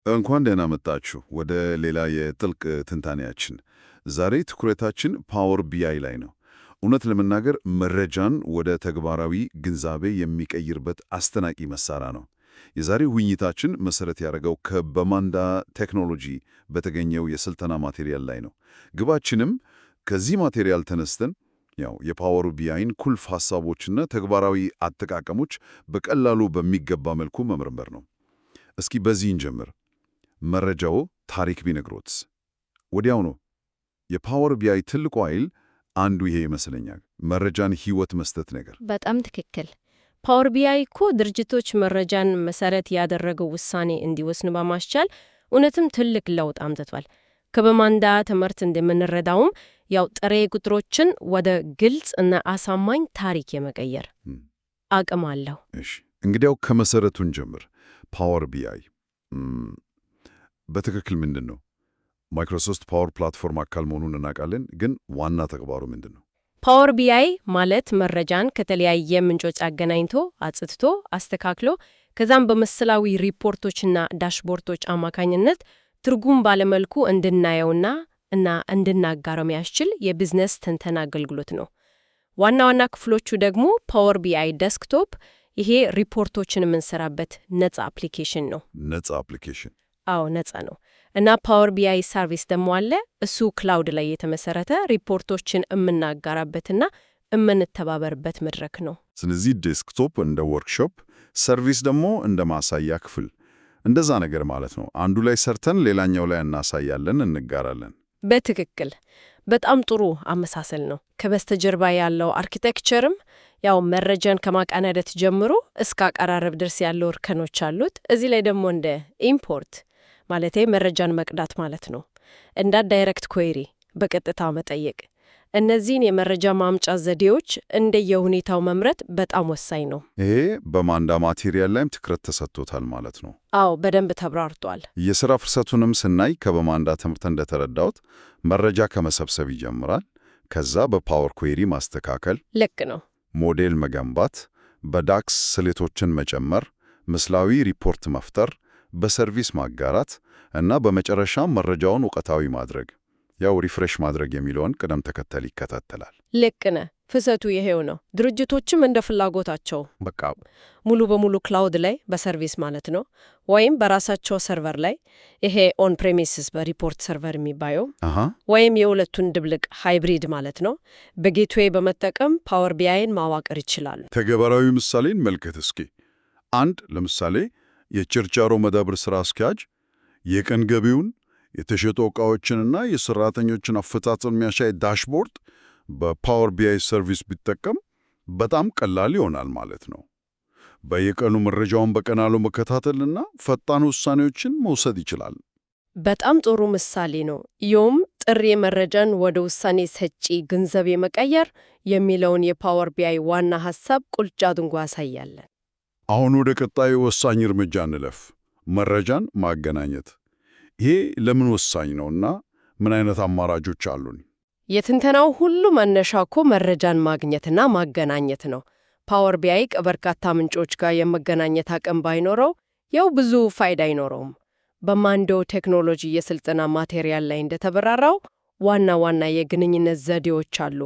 እንኳን ደህና መጣችሁ ወደ ሌላ የጥልቅ ትንታኔያችን። ዛሬ ትኩረታችን ፓወር ቢአይ ላይ ነው። እውነት ለመናገር መረጃን ወደ ተግባራዊ ግንዛቤ የሚቀይርበት አስደናቂ መሳሪያ ነው። የዛሬው ውይይታችን መሰረት ያደረገው ከበማንዳ ቴክኖሎጂ በተገኘው የስልጠና ማቴሪያል ላይ ነው። ግባችንም ከዚህ ማቴሪያል ተነስተን የፓወር ቢአይን ቁልፍ ሐሳቦችና ተግባራዊ አጠቃቀሞች በቀላሉ በሚገባ መልኩ መመርመር ነው። እስኪ በዚህ እንጀምር። መረጃው ታሪክ ቢነግሮትስ? ወዲያው ነው። የፓወር ቢአይ ትልቁ ኃይል አንዱ ይሄ ይመስለኛል፣ መረጃን ሕይወት መስጠት ነገር። በጣም ትክክል። ፓወር ቢአይ እኮ ድርጅቶች መረጃን መሰረት ያደረገው ውሳኔ እንዲወስኑ በማስቻል እውነትም ትልቅ ለውጥ አምጥቷል። ከበማንዳ ትምህርት እንደምንረዳውም ጥሬ ቁጥሮችን ወደ ግልጽ እና አሳማኝ ታሪክ የመቀየር አቅም አለው። እሺ፣ እንግዲያው ከመሰረቱን ጀምር። ፓወር ቢአይ በትክክል ምንድን ነው? ማይክሮሶፍት ፓወር ፕላትፎርም አካል መሆኑን እናውቃለን፣ ግን ዋና ተግባሩ ምንድን ነው? ፓወር ቢአይ ማለት መረጃን ከተለያየ ምንጮች አገናኝቶ አጽድቶ አስተካክሎ ከዛም በምስላዊ ሪፖርቶችና ዳሽቦርዶች አማካኝነት ትርጉም ባለመልኩ እንድናየውና እንድናጋረው የሚያስችል የቢዝነስ ትንተና አገልግሎት ነው። ዋና ዋና ክፍሎቹ ደግሞ ፓወር ቢአይ ዴስክቶፕ፣ ይሄ ሪፖርቶችን የምንሰራበት ነጻ አፕሊኬሽን ነው። ነጻ አፕሊኬሽን? አዎ ነጻ ነው። እና ፓወር ቢአይ ሰርቪስ ደግሞ አለ። እሱ ክላውድ ላይ የተመሰረተ ሪፖርቶችን የምናጋራበትና የምንተባበርበት መድረክ ነው። ስለዚህ ዴስክቶፕ እንደ ወርክሾፕ፣ ሰርቪስ ደግሞ እንደ ማሳያ ክፍል፣ እንደዛ ነገር ማለት ነው። አንዱ ላይ ሰርተን ሌላኛው ላይ እናሳያለን፣ እንጋራለን። በትክክል በጣም ጥሩ አመሳሰል ነው። ከበስተጀርባ ያለው አርኪቴክቸርም መረጃን ከማቀናደት ጀምሮ እስከ አቀራረብ ድረስ ያለው እርከኖች አሉት። እዚህ ላይ ደግሞ እንደ ኢምፖርት ማለቴ መረጃን መቅዳት ማለት ነው፣ እንደ ዳይሬክት ኩዌሪ በቀጥታ መጠየቅ፣ እነዚህን የመረጃ ማምጫ ዘዴዎች እንደየሁኔታው መምረጥ በጣም ወሳኝ ነው። ይሄ በማንዳ ማቴሪያል ላይም ትኩረት ተሰጥቶታል ማለት ነው። አዎ በደንብ ተብራርቷል። የሥራ ፍሰቱንም ስናይ ከበማንዳ ትምህርት እንደተረዳሁት መረጃ ከመሰብሰብ ይጀምራል። ከዛ በፓወር ኩዌሪ ማስተካከል፣ ልክ ነው፣ ሞዴል መገንባት፣ በዳክስ ስሌቶችን መጨመር፣ ምስላዊ ሪፖርት መፍጠር፣ በሰርቪስ ማጋራት እና በመጨረሻም መረጃውን እውቀታዊ ማድረግ ሪፍሬሽ ማድረግ የሚለውን ቅደም ተከተል ይከታተላል። ልክ ነህ። ፍሰቱ ይሄው ነው። ድርጅቶችም እንደ ፍላጎታቸው በቃ ሙሉ በሙሉ ክላውድ ላይ በሰርቪስ ማለት ነው፣ ወይም በራሳቸው ሰርቨር ላይ ይሄ ኦን ፕሬሚስስ በሪፖርት ሰርቨር የሚባየው ወይም የሁለቱን ድብልቅ ሃይብሪድ ማለት ነው፣ በጌትዌይ በመጠቀም ፓወር ቢአይን ማዋቀር ይችላሉ። ተግባራዊ ምሳሌን መልከት እስኪ። ለምሳሌ የችርቻሮ መዳብር ሥራ አስኪያጅ የቀን ገቢውን የተሸጡ ዕቃዎችንና የሠራተኞችን አፈጻጸም የሚያሳይ ዳሽቦርድ በፓወር ቢአይ ሰርቪስ ቢጠቀም በጣም ቀላል ይሆናል ማለት ነው። በየቀኑ መረጃውን በቀላሉ መከታተልና ፈጣን ውሳኔዎችን መውሰድ ይችላል። በጣም ጥሩ ምሳሌ ነው። ይኸውም ጥሬ መረጃን ወደ ውሳኔ ሰጪ ገንዘብ የመቀየር የሚለውን የፓወር ቢአይ ዋና ሐሳብ ቁልጭ አድርጎ ያሳያለን። አሁን ወደ ቀጣዩ ወሳኝ እርምጃ እንለፍ፣ መረጃን ማገናኘት። ይሄ ለምን ወሳኝ ነውና ምን አይነት አማራጮች አሉን? የትንተናው ሁሉ መነሻ እኮ መረጃን ማግኘትና ማገናኘት ነው። ፓወር ቢአይ ከበርካታ ምንጮች ጋር የመገናኘት አቅም ባይኖረው ብዙ ፋይዳ አይኖረውም። በማንዶ ቴክኖሎጂ የስልጠና ማቴሪያል ላይ እንደተበራራው ዋና ዋና የግንኙነት ዘዴዎች አሉ፣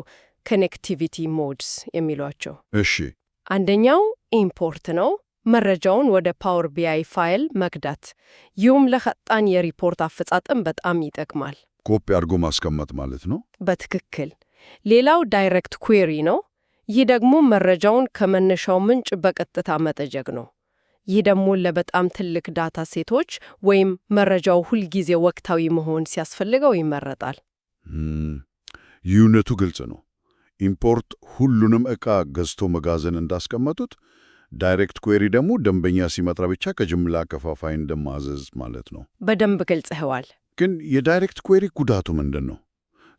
ኮኔክቲቪቲ ሞድስ የሚሏቸው። እሺ፣ አንደኛው ኢምፖርት ነው። መረጃውን ወደ ፓወር ቢአይ ፋይል መክዳት። ይህም ለፈጣን የሪፖርት አፈጻጸም በጣም ይጠቅማል። ኮፒ አድርጎ ማስቀመጥ ማለት ነው። በትክክል። ሌላው ዳይሬክት ኩዌሪ ነው። ይህ ደግሞ መረጃውን ከመነሻው ምንጭ በቀጥታ መጠየቅ ነው። ይህ ደግሞ ለበጣም ትልቅ ዳታ ሴቶች ወይም መረጃው ሁልጊዜ ወቅታዊ መሆን ሲያስፈልገው ይመረጣል። ልዩነቱ ግልጽ ነው። ኢምፖርት ሁሉንም ዕቃ ገዝቶ መጋዘን እንዳስቀመጡት፣ ዳይሬክት ኩዌሪ ደግሞ ደንበኛ ሲመጣ ብቻ ከጅምላ ከፋፋይ እንደማዘዝ ማለት ነው። በደንብ ገልጸኸዋል። ግን የዳይሬክት ኩዌሪ ጉዳቱ ምንድን ነው?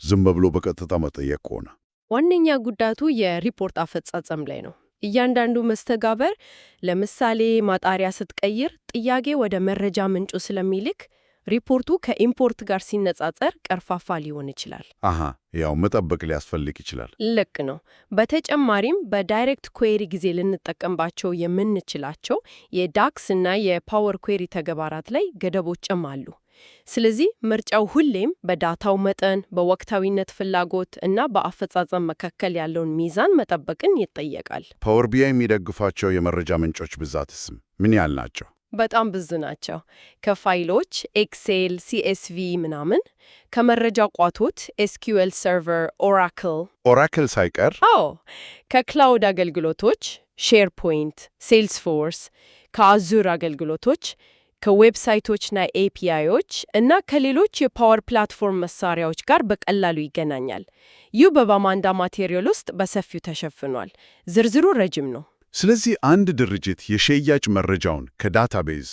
ዝም ብሎ በቀጥታ መጠየቅ ከሆነ ዋነኛ ጉዳቱ የሪፖርት አፈጻጸም ላይ ነው። እያንዳንዱ መስተጋበር ለምሳሌ ማጣሪያ ስትቀይር ጥያቄ ወደ መረጃ ምንጩ ስለሚልክ ሪፖርቱ ከኢምፖርት ጋር ሲነጻጸር ቀርፋፋ ሊሆን ይችላል። አሃ፣ ያው መጠበቅ ሊያስፈልግ ይችላል። ልክ ነው። በተጨማሪም በዳይሬክት ኩዌሪ ጊዜ ልንጠቀምባቸው የምንችላቸው የዳክስ እና የፓወር ኩዌሪ ተግባራት ላይ ገደቦችም አሉ። ስለዚህ ምርጫው ሁሌም በዳታው መጠን፣ በወቅታዊነት ፍላጎት እና በአፈጻጸም መካከል ያለውን ሚዛን መጠበቅን ይጠየቃል። ፓወር ቢአይ የሚደግፋቸው የመረጃ ምንጮች ብዛትስ ምን ያህል ናቸው? በጣም ብዙ ናቸው። ከፋይሎች ኤክሴል፣ ሲኤስቪ ምናምን፣ ከመረጃ ቋቶች ኤስኪዩኤል ሰርቨር፣ ኦራክል ሳይቀር። አዎ፣ ከክላውድ አገልግሎቶች ሼርፖይንት፣ ሴልስፎርስ፣ ከአዙር አገልግሎቶች፣ ከዌብሳይቶችና ኤፒአይዎች እና ከሌሎች የፓወር ፕላትፎርም መሳሪያዎች ጋር በቀላሉ ይገናኛል። ይህ በባማንዳ ማቴሪያል ውስጥ በሰፊው ተሸፍኗል። ዝርዝሩ ረጅም ነው። ስለዚህ አንድ ድርጅት የሽያጭ መረጃውን ከዳታቤዝ፣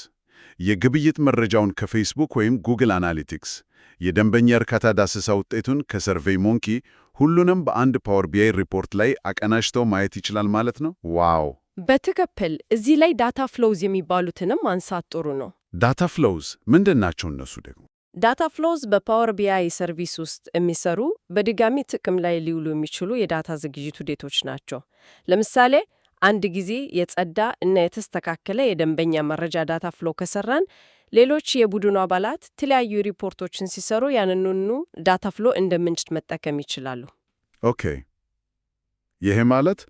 የግብይት መረጃውን ከፌስቡክ ወይም ጉግል አናሊቲክስ፣ የደንበኛ እርካታ ዳሰሳ ውጤቱን ከሰርቬይ ሞንኪ፣ ሁሉንም በአንድ ፓወር ቢአይ ሪፖርት ላይ አቀናጅተው ማየት ይችላል ማለት ነው። ዋው! በትክክል እዚህ ላይ ዳታ ፍሎውዝ የሚባሉትንም ማንሳት ጥሩ ነው። ዳታ ፍሎውዝ ምንድን ናቸው እነሱ ደግሞ? ዳታ ፍሎውዝ በፓወር ቢአይ ሰርቪስ ውስጥ የሚሰሩ በድጋሚ ጥቅም ላይ ሊውሉ የሚችሉ የዳታ ዝግጅት ውጤቶች ናቸው። ለምሳሌ አንድ ጊዜ የጸዳ እና የተስተካከለ የደንበኛ መረጃ ዳታ ፍሎ ከሰራን ሌሎች የቡድኑ አባላት የተለያዩ ሪፖርቶችን ሲሰሩ ያንኑኑ ዳታ ፍሎ እንደ ምንጭ መጠቀም ይችላሉ። ኦኬ፣ ይሄ ማለት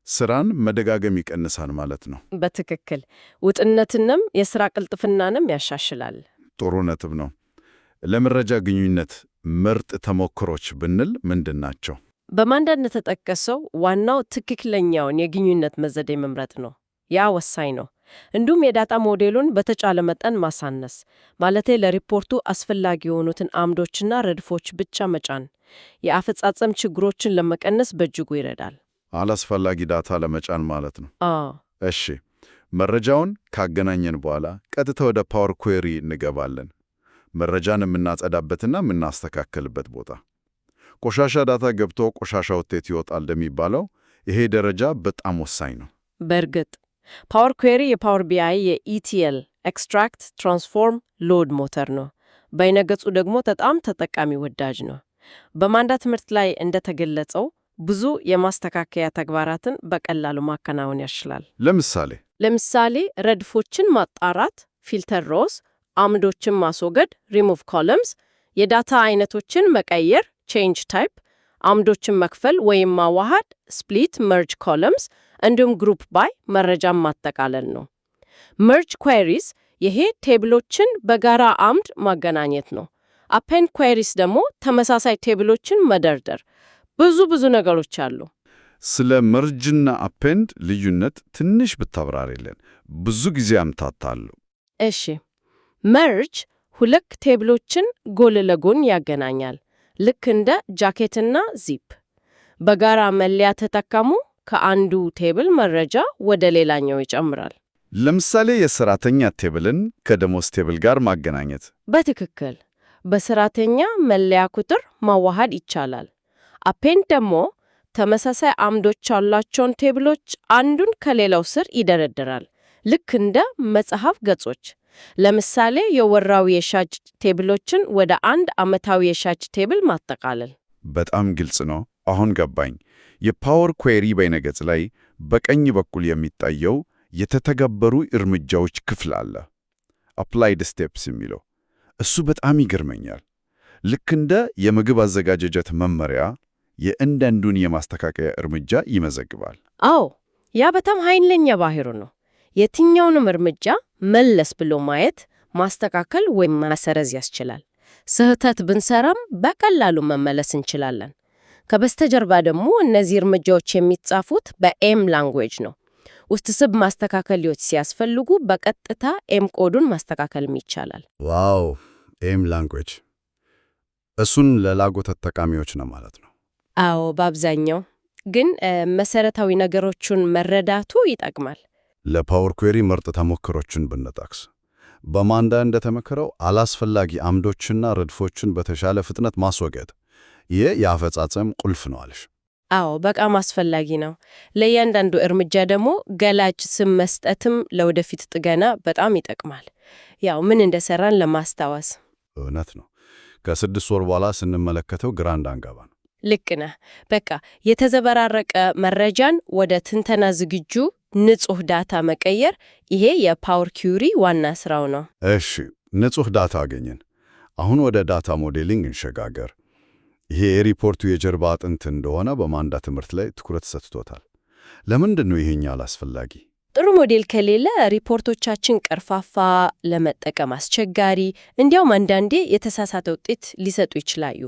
ስራን መደጋገም ይቀንሳል ማለት ነው። በትክክል ውጥነትንም የስራ ቅልጥፍናንም ያሻሽላል። ጥሩ ነጥብ ነው። ለመረጃ ግንኙነት ምርጥ ተሞክሮች ብንል ምንድን ናቸው? በማንዳ እንደተጠቀሰው ዋናው ትክክለኛውን የግንኙነት መዘዴ መምረጥ ነው። ያ ወሳኝ ነው። እንዲሁም የዳታ ሞዴሉን በተቻለ መጠን ማሳነስ፣ ማለቴ ለሪፖርቱ አስፈላጊ የሆኑትን አምዶችና ረድፎች ብቻ መጫን የአፈጻጸም ችግሮችን ለመቀነስ በእጅጉ ይረዳል። አላስፈላጊ ዳታ ለመጫን ማለት ነው። እሺ፣ መረጃውን ካገናኘን በኋላ ቀጥታ ወደ ፓወር ኩዌሪ እንገባለን። መረጃን የምናጸዳበትና የምናስተካከልበት ቦታ። ቆሻሻ ዳታ ገብቶ ቆሻሻ ውጤት ይወጣል እንደሚባለው ይሄ ደረጃ በጣም ወሳኝ ነው። በእርግጥ ፓወር ኩዌሪ የፓወር ቢአይ የኢቲኤል ኤክስትራክት፣ ትራንስፎርም፣ ሎድ ሞተር ነው። በይነገጹ ደግሞ በጣም ተጠቃሚ ወዳጅ ነው። በማንዳ ትምህርት ላይ እንደተገለጸው ብዙ የማስተካከያ ተግባራትን በቀላሉ ማከናወን ያስችላል። ለምሳሌ ረድፎችን ማጣራት፣ ፊልተር ሮስ፣ አምዶችን ማስወገድ፣ ሪሙቭ ኮለምስ፣ የዳታ አይነቶችን መቀየር፣ ቼንጅ ታይፕ፣ አምዶችን መክፈል ወይም ማዋሃድ፣ ስፕሊት መርጅ ኮለምስ፣ እንዲሁም ግሩፕ ባይ መረጃን ማጠቃለል ነው። መርጅ ኩዌሪስ ይሄ ቴብሎችን በጋራ አምድ ማገናኘት ነው። አፔንድ ኩዌሪስ ደግሞ ተመሳሳይ ቴብሎችን መደርደር። ብዙ ነገሮች አሉ። ስለ መርጅና አፔንድ ልዩነት ትንሽ ብታብራሪልን፣ ብዙ ጊዜ አምታታሉ። እሺ፣ መርጅ ሁለት ቴብሎችን ጎን ለጎን ያገናኛል። ልክ እንደ ጃኬትና ዚፕ። በጋራ መለያ ተጠቀሙ ከአንዱ ቴብል መረጃ ወደ ሌላኛው ይጨምራል። ለምሳሌ የሰራተኛ ቴብልን ከደሞዝ ቴብል ጋር ማገናኘት። በትክክል በሰራተኛ መለያ ቁጥር ማዋሃድ ይቻላል። አፔንድ ደግሞ ተመሳሳይ አምዶች ያላቸውን ቴብሎች አንዱን ከሌላው ስር ይደረድራል። ልክ እንደ መጽሐፍ ገጾች። ለምሳሌ የወራዊ የሻጭ ቴብሎችን ወደ አንድ ዓመታዊ የሻጭ ቴብል ማጠቃለል። በጣም ግልጽ ነው። አሁን ገባኝ። የፓወር ኩዌሪ በይነገጽ ላይ በቀኝ በኩል የሚታየው የተተገበሩ እርምጃዎች ክፍል አለ። አፕላይድ ስቴፕስ የሚለው እሱ በጣም ይገርመኛል። ልክ እንደ የምግብ አዘጋጀጀት መመሪያ የእያንዳንዱን የማስተካከያ እርምጃ ይመዘግባል። አዎ፣ ያ በጣም ኃይለኛ ባህሩ ነው። የትኛውንም እርምጃ መለስ ብሎ ማየት፣ ማስተካከል ወይም ማሰረዝ ያስችላል። ስህተት ብንሰራም በቀላሉ መመለስ እንችላለን። ከበስተጀርባ ደግሞ እነዚህ እርምጃዎች የሚጻፉት በኤም ላንጉዌጅ ነው። ውስብስብ ማስተካከሎች ሲያስፈልጉ በቀጥታ ኤም ኮዱን ማስተካከልም ይቻላል። ዋው! ኤም ላንጉዌጅ እሱን ለላጎ ተጠቃሚዎች ነው ማለት ነው? አዎ፣ በአብዛኛው ግን መሰረታዊ ነገሮችን መረዳቱ ይጠቅማል። ለፓወር ኩዌሪ ምርጥ ተሞክሮችን ብንጠቅስ በማንዳ እንደተመከረው አላስፈላጊ አምዶችና ረድፎችን በተሻለ ፍጥነት ማስወገድ፣ ይህ የአፈጻጸም ቁልፍ ነው አለሽ። አዎ፣ በጣም አስፈላጊ ነው። ለእያንዳንዱ እርምጃ ደግሞ ገላጭ ስም መስጠትም ለወደፊት ጥገና በጣም ይጠቅማል። ያው ምን እንደሰራን ለማስታወስ። እውነት ነው። ከ6 ወር በኋላ ስንመለከተው ግራ እንዳንገባ ነው። ልክ ነህ። በቃ የተዘበራረቀ መረጃን ወደ ትንተና ዝግጁ ንጹህ ዳታ መቀየር፣ ይሄ የፓወር ኪዩሪ ዋና ስራው ነው። እሺ፣ ንጹህ ዳታ አገኘን። አሁን ወደ ዳታ ሞዴሊንግ እንሸጋገር። ይሄ የሪፖርቱ የጀርባ አጥንት እንደሆነ በማንዳ ትምህርት ላይ ትኩረት ሰጥቶታል። ለምንድን ነው ይሄኛው አስፈላጊ? ጥሩ ሞዴል ከሌለ ሪፖርቶቻችን ቀርፋፋ፣ ለመጠቀም አስቸጋሪ፣ እንዲያውም አንዳንዴ የተሳሳተ ውጤት ሊሰጡ ይችላሉ።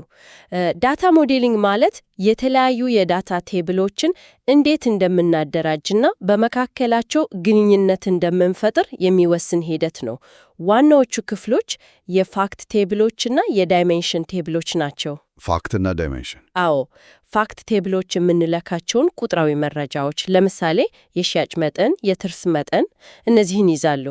ዳታ ሞዴሊንግ ማለት የተለያዩ የዳታ ቴብሎችን እንዴት እንደምናደራጅና በመካከላቸው ግንኙነት እንደምንፈጥር የሚወስን ሂደት ነው። ዋናዎቹ ክፍሎች የፋክት ቴብሎችና የዳይሜንሽን ቴብሎች ናቸው። ፋክትና ዳይሜንሽን? አዎ፣ ፋክት ቴብሎች የምንለካቸውን ቁጥራዊ መረጃዎች፣ ለምሳሌ የሽያጭ መጠን፣ የትርፍ መጠን፣ እነዚህን ይዛሉ።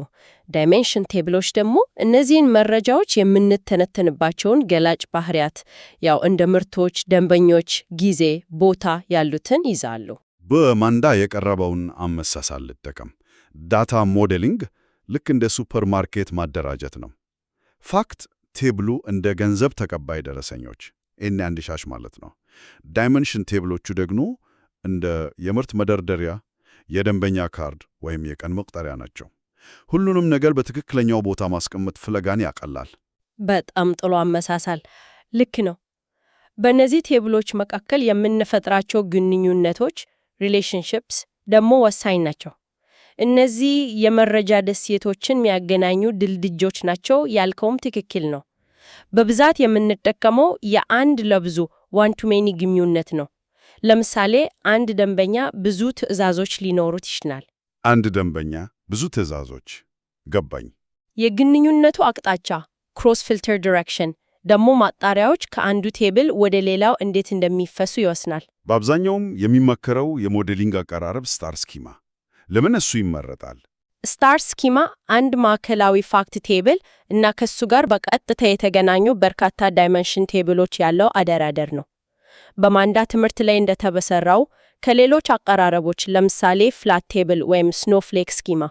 ዳይሜንሽን ቴብሎች ደግሞ እነዚህን መረጃዎች የምንተነተንባቸውን ገላጭ ባህሪያት፣ ያው እንደ ምርቶች፣ ደንበኞች፣ ጊዜ፣ ቦታ ያሉትን ይዛሉ። በማንዳ የቀረበውን አመሳሳል ልጠቀም። ዳታ ሞዴሊንግ ልክ እንደ ሱፐርማርኬት ማደራጀት ነው። ፋክት ቴብሉ እንደ ገንዘብ ተቀባይ ደረሰኞች አንድ ሻሽ ማለት ነው። ዳይሜንሽን ቴብሎቹ ደግሞ እንደ የምርት መደርደሪያ፣ የደንበኛ ካርድ ወይም የቀን መቁጠሪያ ናቸው። ሁሉንም ነገር በትክክለኛው ቦታ ማስቀመጥ ፍለጋን ያቀላል። በጣም ጥሩ አመሳሳል። ልክ ነው። በእነዚህ ቴብሎች መካከል የምንፈጥራቸው ግንኙነቶች ሪሌሽንሺፕስ ደግሞ ወሳኝ ናቸው። እነዚህ የመረጃ ደሴቶችን የሚያገናኙ ድልድዮች ናቸው ያልከውም ትክክል ነው። በብዛት የምንጠቀመው የአንድ ለብዙ ዋን ቱ ሜኒ ግንኙነት ነው። ለምሳሌ አንድ ደንበኛ ብዙ ትዕዛዞች ሊኖሩት ይችላል። አንድ ደንበኛ ብዙ ትዕዛዞች ገባኝ። የግንኙነቱ አቅጣጫ ክሮስ ፊልተር ዲሬክሽን ደግሞ ማጣሪያዎች ከአንዱ ቴብል ወደ ሌላው እንዴት እንደሚፈሱ ይወስናል። በአብዛኛውም የሚመከረው የሞዴሊንግ አቀራረብ ስታር ስኪማ። ለምን እሱ ይመረጣል? ስታር ስኪማ አንድ ማዕከላዊ ፋክት ቴብል እና ከሱ ጋር በቀጥታ የተገናኙ በርካታ ዳይሜንሽን ቴብሎች ያለው አደራደር ነው። በማንዳ ትምህርት ላይ እንደተበሰራው ከሌሎች አቀራረቦች ለምሳሌ ፍላት ቴብል ወይም ስኖፍሌክ ስኪማ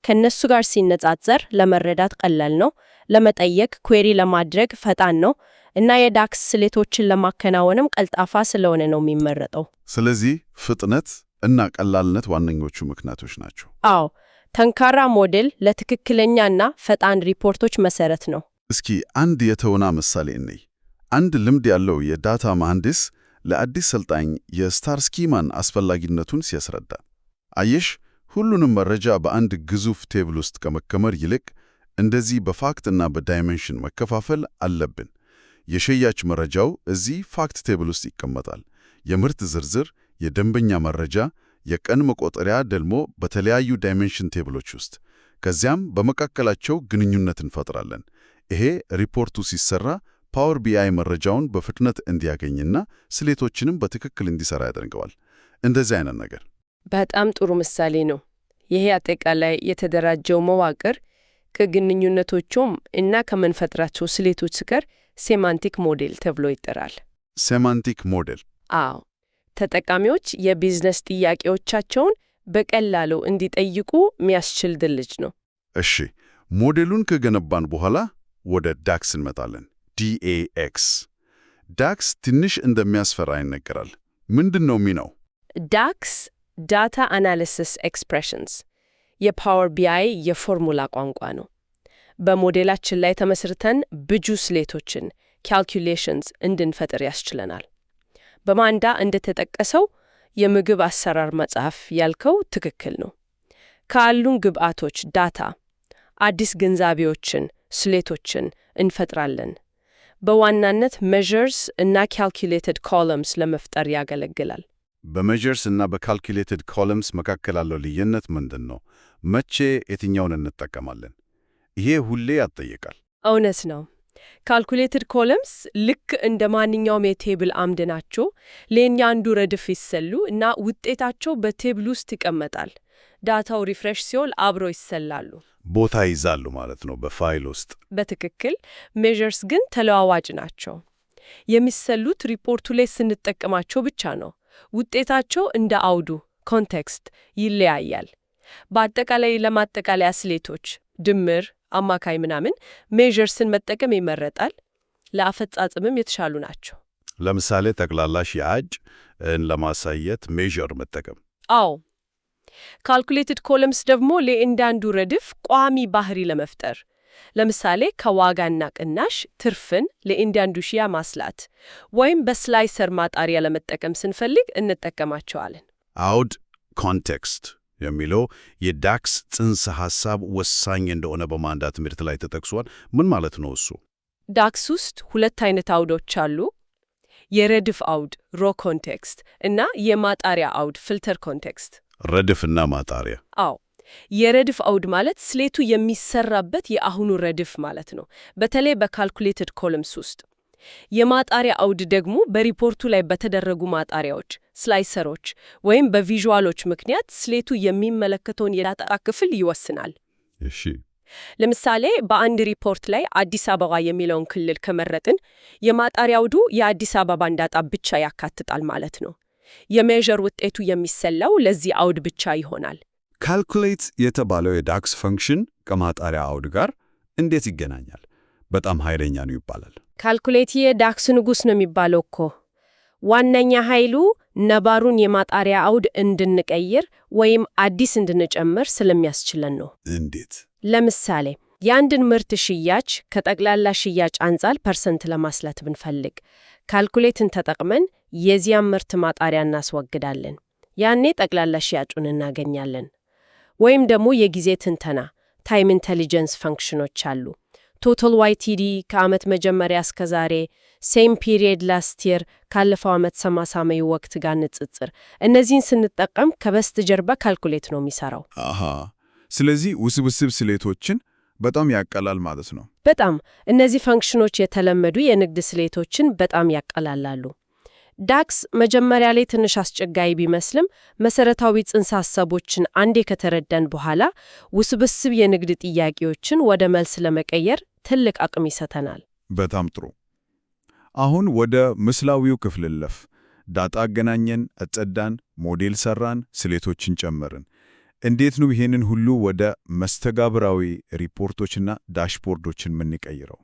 ከነሱ ጋር ሲነጻጸር ለመረዳት ቀላል ነው፣ ለመጠየቅ ኩዌሪ ለማድረግ ፈጣን ነው እና የዳክስ ስሌቶችን ለማከናወንም ቀልጣፋ ስለሆነ ነው የሚመረጠው። ስለዚህ ፍጥነት እና ቀላልነት ዋነኞቹ ምክንያቶች ናቸው። አዎ፣ ጠንካራ ሞዴል ለትክክለኛና ፈጣን ሪፖርቶች መሰረት ነው። እስኪ አንድ የተወና ምሳሌ እንይ። አንድ ልምድ ያለው የዳታ መሐንዲስ ለአዲስ ሰልጣኝ የስታር ስኪማን አስፈላጊነቱን ሲያስረዳ፣ አየሽ፣ ሁሉንም መረጃ በአንድ ግዙፍ ቴብል ውስጥ ከመከመር ይልቅ እንደዚህ በፋክት እና በዳይሜንሽን መከፋፈል አለብን። የሽያጭ መረጃው እዚህ ፋክት ቴብል ውስጥ ይቀመጣል። የምርት ዝርዝር፣ የደንበኛ መረጃ፣ የቀን መቆጠሪያ ደግሞ በተለያዩ ዳይሜንሽን ቴብሎች ውስጥ። ከዚያም በመካከላቸው ግንኙነት እንፈጥራለን። ይሄ ሪፖርቱ ሲሰራ ፓወር ቢአይ መረጃውን በፍጥነት እንዲያገኝና ስሌቶችንም በትክክል እንዲሰራ ያደርገዋል። እንደዚህ አይነት ነገር በጣም ጥሩ ምሳሌ ነው። ይሄ አጠቃላይ የተደራጀው መዋቅር ከግንኙነቶቹም እና ከምንፈጥራቸው ስሌቶች ጋር ሴማንቲክ ሞዴል ተብሎ ይጠራል። ሴማንቲክ ሞዴል? አዎ፣ ተጠቃሚዎች የቢዝነስ ጥያቄዎቻቸውን በቀላሉ እንዲጠይቁ የሚያስችል ድልድይ ነው። እሺ፣ ሞዴሉን ከገነባን በኋላ ወደ ዳክስ እንመጣለን። ዳክስ። ዳክስ ትንሽ እንደሚያስፈራ ይነገራል። ምንድን ነው ሚናው? ዳክስ ዳታ አናሊሲስ ኤክስፕሬሽንስ የፓወር ቢአይ የፎርሙላ ቋንቋ ነው። በሞዴላችን ላይ ተመስርተን ብዙ ስሌቶችን ካልኩሌሽንስ እንድንፈጥር ያስችለናል። በማንዳ እንደተጠቀሰው የምግብ አሰራር መጽሐፍ ያልከው ትክክል ነው። ካሉን ግብአቶች ዳታ አዲስ ግንዛቤዎችን፣ ስሌቶችን እንፈጥራለን። በዋናነት ሜዠርስ እና ካልኩሌትድ ኮለምስ ለመፍጠር ያገለግላል። በሜዠርስ እና በካልኩሌትድ ኮለምስ መካከል ያለው ልዩነት ምንድን ነው? መቼ የትኛውን እንጠቀማለን? ይሄ ሁሌ ያጠይቃል። እውነት ነው። ካልኩሌትድ ኮለምስ ልክ እንደ ማንኛውም የቴብል አምድ ናቸው። ለእያንዳንዱ ረድፍ ይሰሉ እና ውጤታቸው በቴብል ውስጥ ይቀመጣል። ዳታው ሪፍሬሽ ሲሆን አብረው ይሰላሉ፣ ቦታ ይዛሉ ማለት ነው በፋይል ውስጥ። በትክክል። ሜዠርስ ግን ተለዋዋጭ ናቸው። የሚሰሉት ሪፖርቱ ላይ ስንጠቀማቸው ብቻ ነው። ውጤታቸው እንደ አውዱ ኮንቴክስት ይለያያል። በአጠቃላይ ለማጠቃለያ ስሌቶች ድምር፣ አማካይ ምናምን ሜዠርስን መጠቀም ይመረጣል። ለአፈጻጸምም የተሻሉ ናቸው። ለምሳሌ ጠቅላላ ሽያጭን ለማሳየት ሜዠር መጠቀም። አዎ። ካልኩሌትድ ኮለምስ ደግሞ ለእያንዳንዱ ረድፍ ቋሚ ባህሪ ለመፍጠር ለምሳሌ ከዋጋና ቅናሽ ትርፍን ለእያንዳንዱ ሺያ ማስላት ወይም በስላይሰር ማጣሪያ ለመጠቀም ስንፈልግ እንጠቀማቸዋለን። አውድ ኮንቴክስት የሚለው የዳክስ ጽንሰ ሐሳብ ወሳኝ እንደሆነ በማንዳ ትምህርት ላይ ተጠቅሷል። ምን ማለት ነው እሱ? ዳክስ ውስጥ ሁለት አይነት አውዶች አሉ። የረድፍ አውድ ሮ ኮንቴክስት እና የማጣሪያ አውድ ፊልተር ኮንቴክስት። ረድፍና ማጣሪያ። አዎ። የረድፍ አውድ ማለት ስሌቱ የሚሰራበት የአሁኑ ረድፍ ማለት ነው፣ በተለይ በካልኩሌትድ ኮለምስ ውስጥ። የማጣሪያ አውድ ደግሞ በሪፖርቱ ላይ በተደረጉ ማጣሪያዎች፣ ስላይሰሮች ወይም በቪዥዋሎች ምክንያት ስሌቱ የሚመለከተውን የዳታ ክፍል ይወስናል። እሺ። ለምሳሌ በአንድ ሪፖርት ላይ አዲስ አበባ የሚለውን ክልል ከመረጥን የማጣሪያ አውዱ የአዲስ አበባን ዳታ ብቻ ያካትታል ማለት ነው። የሜዠር ውጤቱ የሚሰላው ለዚህ አውድ ብቻ ይሆናል። ካልኩሌት የተባለው የዳክስ ፈንክሽን ከማጣሪያ አውድ ጋር እንዴት ይገናኛል? በጣም ኃይለኛ ነው ይባላል። ካልኩሌት የዳክስ ንጉሥ ነው የሚባለው እኮ። ዋነኛ ኃይሉ ነባሩን የማጣሪያ አውድ እንድንቀይር ወይም አዲስ እንድንጨምር ስለሚያስችለን ነው። እንዴት? ለምሳሌ የአንድን ምርት ሽያጭ ከጠቅላላ ሽያጭ አንጻር ፐርሰንት ለማስላት ብንፈልግ ካልኩሌትን ተጠቅመን የዚያን ምርት ማጣሪያ እናስወግዳለን። ያኔ ጠቅላላ ሽያጩን እናገኛለን። ወይም ደግሞ የጊዜ ትንተና ታይም ኢንተሊጀንስ ፈንክሽኖች አሉ። ቶታል ዋይቲዲ ከዓመት መጀመሪያ እስከ ዛሬ፣ ሴም ፒሪየድ ላስት ይር ካለፈው ዓመት ተመሳሳይ ወቅት ጋር ንጽጽር። እነዚህን ስንጠቀም ከበስተጀርባ ካልኩሌት ነው የሚሰራው። አሃ። ስለዚህ ውስብስብ ስሌቶችን በጣም ያቀላል ማለት ነው። በጣም እነዚህ ፈንክሽኖች የተለመዱ የንግድ ስሌቶችን በጣም ያቀላላሉ። ዳክስ መጀመሪያ ላይ ትንሽ አስቸጋሪ ቢመስልም መሰረታዊ ጽንሰ ሐሳቦችን አንዴ ከተረዳን በኋላ ውስብስብ የንግድ ጥያቄዎችን ወደ መልስ ለመቀየር ትልቅ አቅም ይሰጠናል። በጣም ጥሩ። አሁን ወደ ምስላዊው ክፍል እንለፍ። ዳታ አገናኘን፣ አጸዳን፣ ሞዴል ሰራን፣ ስሌቶችን ጨመርን። እንዴት ነው ይሄንን ሁሉ ወደ መስተጋብራዊ ሪፖርቶችና ዳሽቦርዶችን የምንቀይረው?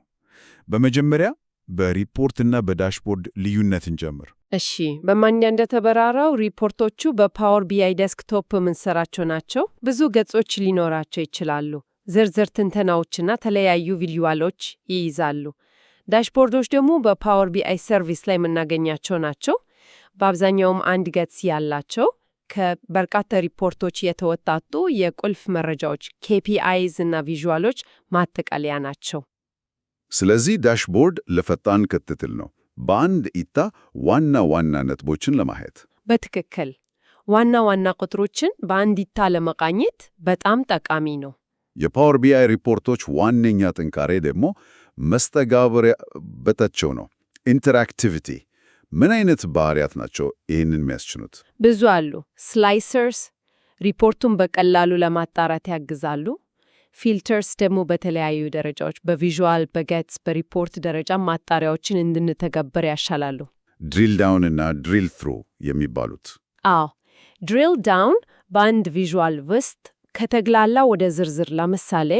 በመጀመሪያ በሪፖርትና በዳሽቦርድ ልዩነትን ጀምር። እሺ፣ በማንኛ እንደተበራራው ሪፖርቶቹ በፓወር ቢአይ ዴስክቶፕ የምንሰራቸው ናቸው። ብዙ ገጾች ሊኖራቸው ይችላሉ። ዝርዝር ትንተናዎችና ተለያዩ ቪዥዋሎች ይይዛሉ። ዳሽቦርዶች ደግሞ በፓወር ቢአይ ሰርቪስ ላይ የምናገኛቸው ናቸው። በአብዛኛውም አንድ ገጽ ያላቸው ከበርካታ ሪፖርቶች የተወጣጡ የቁልፍ መረጃዎች KPIs እና ቪዥዋሎች ማጠቃለያ ናቸው። ስለዚህ ዳሽቦርድ ለፈጣን ክትትል ነው፣ በአንድ እይታ ዋና ዋና ነጥቦችን ለማየት። በትክክል ዋና ዋና ቁጥሮችን በአንድ እይታ ለመቃኘት በጣም ጠቃሚ ነው። የፓወር ቢአይ ሪፖርቶች ዋነኛ ጥንካሬ ደግሞ መስተጋብርበታቸው ነው። ኢንተራክቲቪቲ። ምን አይነት ባህሪያት ናቸው ይህንን የሚያስችኑት? ብዙ አሉ። ስላይሰርስ ሪፖርቱን በቀላሉ ለማጣራት ያግዛሉ። ፊልተርስ ደግሞ በተለያዩ ደረጃዎች በቪዥዋል፣ በገጽ፣ በሪፖርት ደረጃ ማጣሪያዎችን እንድንተገበር ያሻላሉ። ድሪል ዳውን እና ድሪል ትሩ የሚባሉት። አዎ፣ ድሪል ዳውን በአንድ ቪዥዋል ውስጥ ከተግላላ ወደ ዝርዝር፣ ለምሳሌ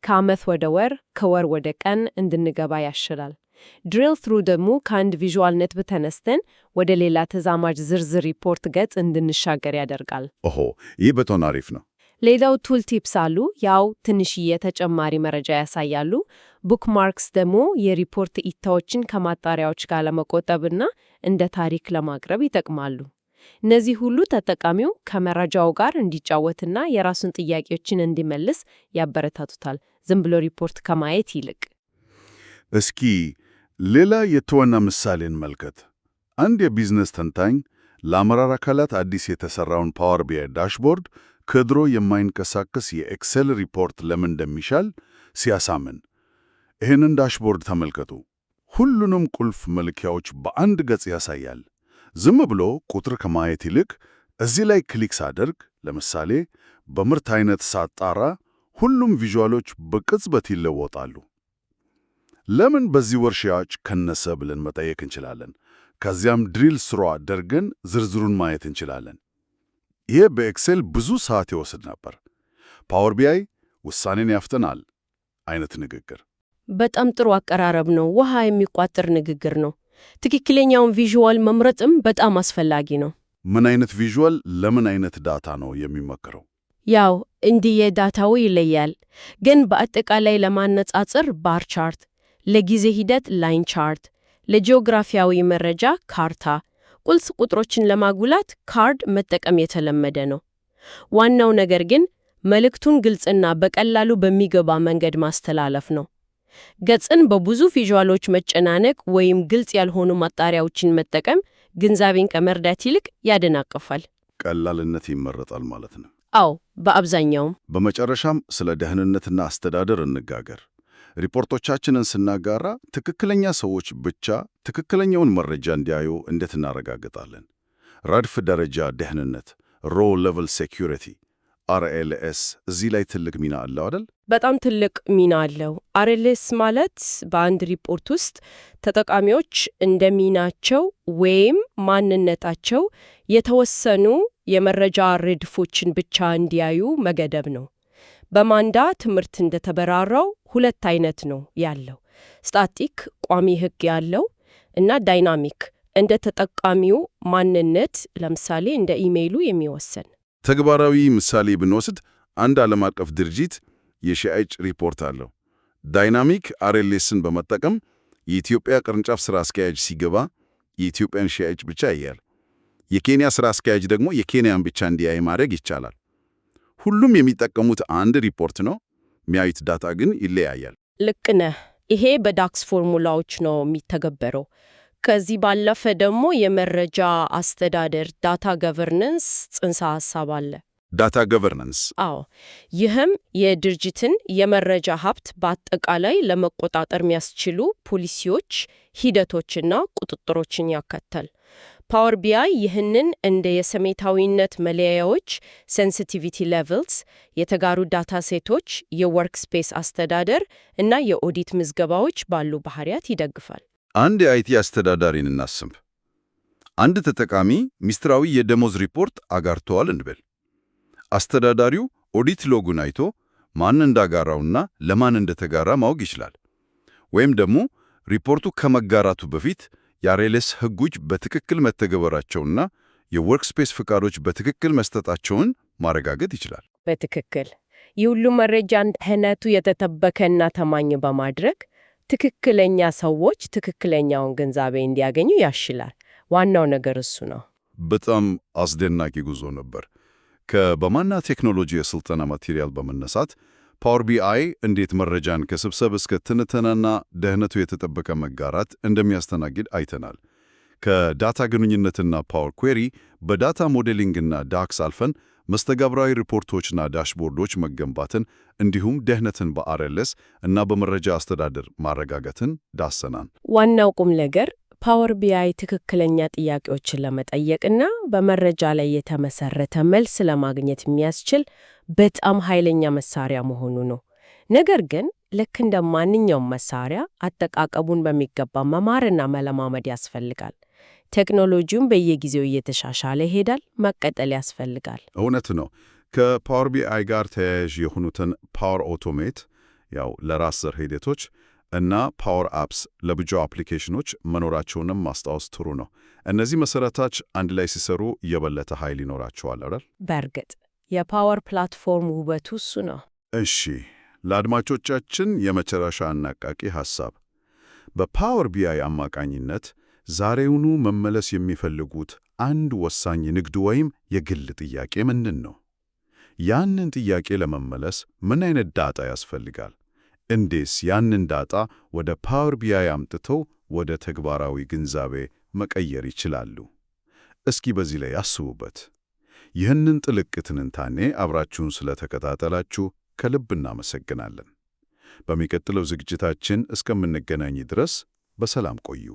ከዓመት ወደ ወር፣ ከወር ወደ ቀን እንድንገባ ያሻላል። ድሪል ትሩ ደግሞ ከአንድ ቪዥዋል ነጥብ ተነስተን ወደ ሌላ ተዛማጅ ዝርዝር ሪፖርት ገጽ እንድንሻገር ያደርጋል። ኦሆ፣ ይህ በጣም አሪፍ ነው። ሌላው ቱል ቲፕስ አሉ። ያው ትንሽዬ ተጨማሪ መረጃ ያሳያሉ። ቡክማርክስ ደግሞ የሪፖርት እይታዎችን ከማጣሪያዎች ጋር ለመቆጠብና እንደ ታሪክ ለማቅረብ ይጠቅማሉ። እነዚህ ሁሉ ተጠቃሚው ከመረጃው ጋር እንዲጫወትና የራሱን ጥያቄዎችን እንዲመልስ ያበረታቱታል፣ ዝም ብሎ ሪፖርት ከማየት ይልቅ። እስኪ ሌላ የተወና ምሳሌ እንመልከት። አንድ የቢዝነስ ተንታኝ ለአመራር አካላት አዲስ የተሰራውን ፓወር ቢአይ ዳሽቦርድ ከድሮ የማይንቀሳቀስ የኤክሴል ሪፖርት ለምን እንደሚሻል ሲያሳምን፣ ይህንን ዳሽቦርድ ተመልከቱ። ሁሉንም ቁልፍ መለኪያዎች በአንድ ገጽ ያሳያል። ዝም ብሎ ቁጥር ከማየት ይልቅ እዚህ ላይ ክሊክ ሳደርግ፣ ለምሳሌ በምርት አይነት ሳጣራ፣ ሁሉም ቪዥዋሎች በቅጽበት ይለወጣሉ። ለምን በዚህ ወር ሽያጭ ከነሰ ብለን መጠየቅ እንችላለን። ከዚያም ድሪል ስሯ አድርገን ዝርዝሩን ማየት እንችላለን። ይህ በኤክሴል ብዙ ሰዓት ይወስድ ነበር። ፓወር ቢአይ ውሳኔን ያፍጥናል። አይነት ንግግር። በጣም ጥሩ አቀራረብ ነው። ውሃ የሚቋጥር ንግግር ነው። ትክክለኛውን ቪዥዋል መምረጥም በጣም አስፈላጊ ነው። ምን አይነት ቪዥዋል ለምን አይነት ዳታ ነው የሚመከረው? ያው እንዲህ የዳታው ይለያል፣ ግን በአጠቃላይ ለማነጻጸር ባር ቻርት፣ ለጊዜ ሂደት ላይን ቻርት፣ ለጂኦግራፊያዊ መረጃ ካርታ፣ ቁልፍ ቁጥሮችን ለማጉላት ካርድ መጠቀም የተለመደ ነው። ዋናው ነገር ግን መልእክቱን ግልጽና በቀላሉ በሚገባ መንገድ ማስተላለፍ ነው። ገጽን በብዙ ቪዥዋሎች መጨናነቅ ወይም ግልጽ ያልሆኑ ማጣሪያዎችን መጠቀም ግንዛቤን ከመርዳት ይልቅ ያደናቅፋል። ቀላልነት ይመረጣል ማለት ነው። አዎ፣ በአብዛኛውም። በመጨረሻም ስለ ደህንነትና አስተዳደር እንጋገር። ሪፖርቶቻችንን ስናጋራ ትክክለኛ ሰዎች ብቻ ትክክለኛውን መረጃ እንዲያዩ እንዴት እናረጋግጣለን? ረድፍ ደረጃ ደህንነት ሮ ሌቨል ሴኩሪቲ RLS እዚህ ላይ ትልቅ ሚና አለው አይደል? በጣም ትልቅ ሚና አለው። RLS ማለት በአንድ ሪፖርት ውስጥ ተጠቃሚዎች እንደ ሚናቸው ወይም ማንነታቸው የተወሰኑ የመረጃ ረድፎችን ብቻ እንዲያዩ መገደብ ነው። በማንዳ ትምህርት እንደተበራራው ሁለት አይነት ነው ያለው። ስታቲክ ቋሚ ሕግ ያለው እና ዳይናሚክ እንደ ተጠቃሚው ማንነት ለምሳሌ እንደ ኢሜይሉ የሚወሰን። ተግባራዊ ምሳሌ ብንወስድ አንድ ዓለም አቀፍ ድርጅት የሽያጭ ሪፖርት አለው። ዳይናሚክ RLSን በመጠቀም የኢትዮጵያ ቅርንጫፍ ሥራ አስኪያጅ ሲገባ የኢትዮጵያን ሽያጭ ብቻ ያያል። የኬንያ ሥራ አስኪያጅ ደግሞ የኬንያን ብቻ እንዲያይ ማድረግ ይቻላል። ሁሉም የሚጠቀሙት አንድ ሪፖርት ነው፣ የሚያዩት ዳታ ግን ይለያያል። ልክ ነህ። ይሄ በዳክስ ፎርሙላዎች ነው የሚተገበረው። ከዚህ ባለፈ ደግሞ የመረጃ አስተዳደር ዳታ ገቨርነንስ ጽንሰ ሐሳብ አለ። ዳታ ገቨርነንስ? አዎ፣ ይህም የድርጅትን የመረጃ ሀብት በአጠቃላይ ለመቆጣጠር የሚያስችሉ ፖሊሲዎች፣ ሂደቶችና ቁጥጥሮችን ያካትታል። ፓወር ቢአይ ይህንን እንደ የስሜታዊነት መለያዎች ሴንሲቲቪቲ ሌቨልስ፣ የተጋሩ ዳታ ሴቶች፣ የወርክ ስፔስ አስተዳደር እና የኦዲት ምዝገባዎች ባሉ ባህሪያት ይደግፋል። አንድ የአይቲ አስተዳዳሪን እናስብ። አንድ ተጠቃሚ ሚስጥራዊ የደሞዝ ሪፖርት አጋርተዋል እንበል። አስተዳዳሪው ኦዲት ሎጉን አይቶ ማን እንዳጋራውና ለማን እንደተጋራ ማወቅ ይችላል። ወይም ደግሞ ሪፖርቱ ከመጋራቱ በፊት የአርኤልኤስ ሕጎች በትክክል መተግበራቸውና የወርክ ስፔስ ፍቃዶች በትክክል መስጠታቸውን ማረጋገጥ ይችላል። በትክክል የሁሉ መረጃ ደህንነቱ የተጠበቀና ታማኝ በማድረግ ትክክለኛ ሰዎች ትክክለኛውን ግንዛቤ እንዲያገኙ ያስችላል። ዋናው ነገር እሱ ነው። በጣም አስደናቂ ጉዞ ነበር። በማና ቴክኖሎጂ የስልጠና ማቴሪያል በመነሳት ፓወር ቢአይ እንዴት መረጃን ከስብሰብ እስከ ትንተናና ደህንነቱ የተጠበቀ መጋራት እንደሚያስተናግድ አይተናል። ከዳታ ግንኙነትና ፓወር ኩዌሪ በዳታ ሞዴሊንግና ዳክስ አልፈን መስተጋብራዊ ሪፖርቶችና ዳሽቦርዶች መገንባትን እንዲሁም ደህንነትን በአርኤልኤስ እና በመረጃ አስተዳደር ማረጋገጥን ዳሰናን። ዋናው ቁም ነገር ፓወር ቢአይ ትክክለኛ ጥያቄዎችን ለመጠየቅና በመረጃ ላይ የተመሰረተ መልስ ለማግኘት የሚያስችል በጣም ኃይለኛ መሳሪያ መሆኑ ነው። ነገር ግን ልክ እንደ ማንኛውም መሳሪያ አጠቃቀሙን በሚገባ መማርና መለማመድ ያስፈልጋል። ቴክኖሎጂውም በየጊዜው እየተሻሻለ ይሄዳል፣ መቀጠል ያስፈልጋል። እውነት ነው። ከፓወር ቢአይ ጋር ተያያዥ የሆኑትን ፓወር አውቶሜት ያው ለራስ ዘር ሂደቶች እና ፓወር አፕስ ለብዙ አፕሊኬሽኖች መኖራቸውንም ማስታወስ ጥሩ ነው። እነዚህ መሰረታች አንድ ላይ ሲሰሩ የበለጠ ኃይል ይኖራቸዋል አይደል? በእርግጥ የፓወር ፕላትፎርም ውበቱ እሱ ነው። እሺ፣ ለአድማጮቻችን የመጨረሻ አነቃቂ ሐሳብ፣ በፓወር ቢአይ አማካኝነት ዛሬውኑ መመለስ የሚፈልጉት አንድ ወሳኝ ንግድ ወይም የግል ጥያቄ ምንድን ነው? ያንን ጥያቄ ለመመለስ ምን አይነት ዳታ ያስፈልጋል? እንዴስ ያንን ዳታ ወደ ፓወር ቢአይ አምጥተው ወደ ተግባራዊ ግንዛቤ መቀየር ይችላሉ? እስኪ በዚህ ላይ አስቡበት። ይህንን ጥልቅ ትንታኔ አብራችሁን ስለተከታተላችሁ ከልብ እናመሰግናለን። በሚቀጥለው ዝግጅታችን እስከምንገናኝ ድረስ በሰላም ቆዩ።